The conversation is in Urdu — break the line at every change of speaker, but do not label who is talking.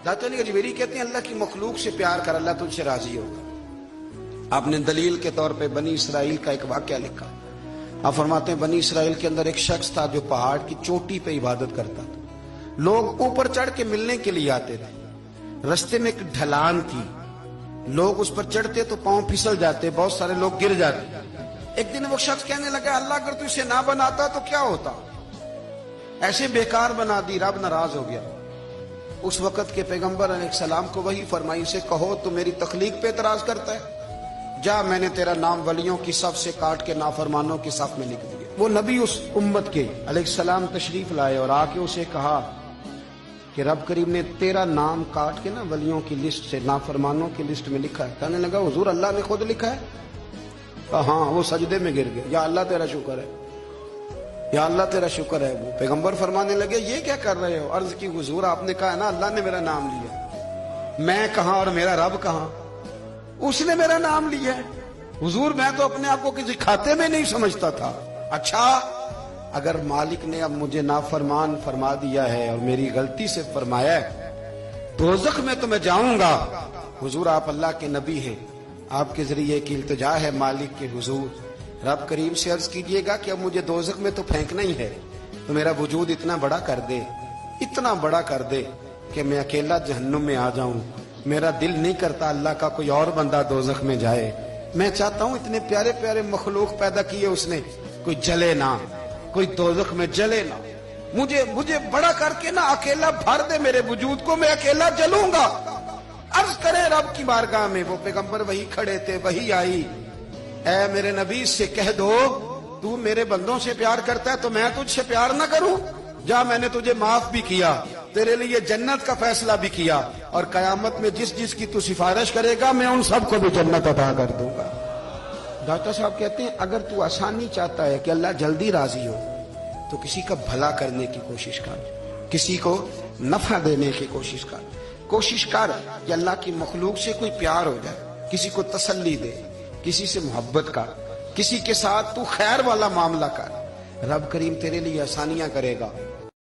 داتا علی اجمیری کہتے ہیں اللہ کی مخلوق سے پیار کر، اللہ تجھ سے راضی ہوگا۔ آپ نے دلیل کے طور پہ بنی اسرائیل کا ایک واقعہ لکھا۔ آپ فرماتے ہیں بنی اسرائیل کے اندر ایک شخص تھا جو پہاڑ کی چوٹی پہ عبادت کرتا تھا۔ لوگ اوپر چڑھ کے ملنے کے لیے آتے تھے، رستے میں ایک ڈھلان تھی، لوگ اس پر چڑھتے تو پاؤں پھسل جاتے، بہت سارے لوگ گر جاتے۔ ایک دن وہ شخص کہنے لگا اللہ اگر تو اسے نہ بناتا تو کیا ہوتا، ایسے بیکار بنا دی، رب ناراض ہو گیا۔ اس وقت کے پیغمبر علیہ السلام کو وہی فرمائی سے کہو تو میری تخلیق پہ اعتراض کرتا ہے، جا میں نے تیرا نام ولیوں کی صف سے کاٹ کے نافرمانوں کی صف میں لکھ دیا۔ وہ نبی اس امت کے علیہ السلام تشریف لائے اور آ کے اسے کہا کہ رب کریم نے تیرا نام کاٹ کے نا ولیوں کی لسٹ سے نافرمانوں کی لسٹ میں لکھا ہے۔ کہنے لگا حضور اللہ نے خود لکھا ہے؟ ہاں۔ وہ سجدے میں گر گئے، یا اللہ تیرا شکر ہے، یا اللہ تیرا شکر ہے۔ وہ پیغمبر فرمانے لگے یہ کیا کر رہے ہو؟ عرض کی حضور آپ نے کہا ہے نا اللہ نے میرا نام لیا، میں کہاں اور میرا رب کہاں؟ اس نے میرا نام لیا ہے حضور، میں تو اپنے آپ کو کسی کھاتے میں نہیں سمجھتا تھا۔ اچھا اگر مالک نے اب مجھے نافرمان فرما دیا ہے اور میری غلطی سے فرمایا ہے دوزخ میں تو میں جاؤں گا۔ حضور آپ اللہ کے نبی ہیں، آپ کے ذریعے کی التجا ہے مالک کے حضور، رب کریم سے عرض کیجئے گا کہ اب مجھے دوزخ میں تو پھینکنا ہی ہے، تو میرا وجود اتنا بڑا کر دے، اتنا بڑا کر دے کہ میں اکیلا جہنم میں آ جاؤں۔ میرا دل نہیں کرتا اللہ کا کوئی اور بندہ دوزخ میں جائے، میں چاہتا ہوں اتنے پیارے پیارے مخلوق پیدا کیے اس نے، کوئی جلے نہ، کوئی دوزخ میں جلے نہ، مجھے بڑا کر کے نہ اکیلا بھر دے میرے وجود کو، میں اکیلا جلوں گا۔ عرض کرے رب کی بارگاہ میں، وہ پیغمبر وہی کھڑے تھے، وہی آئی، اے میرے نبی سے کہہ دو تو میرے بندوں سے پیار کرتا ہے تو میں تجھ سے پیار نہ کروں؟ جا میں نے تجھے معاف بھی کیا، تیرے لیے جنت کا فیصلہ بھی کیا، اور قیامت میں جس جس کی تو سفارش کرے گا میں ان سب کو بھی جنت عطا کر دوں گا۔ ڈاکٹر صاحب کہتے ہیں اگر تو آسانی چاہتا ہے کہ اللہ جلدی راضی ہو تو کسی کا بھلا کرنے کی کوشش کر، کسی کو نفع دینے کی کوشش کر کہ اللہ کی مخلوق سے کوئی پیار ہو جائے، کسی کو تسلی دے، کسی سے محبت کر، کسی کے ساتھ تو خیر والا معاملہ کر، رب کریم تیرے لیے آسانیاں کرے گا۔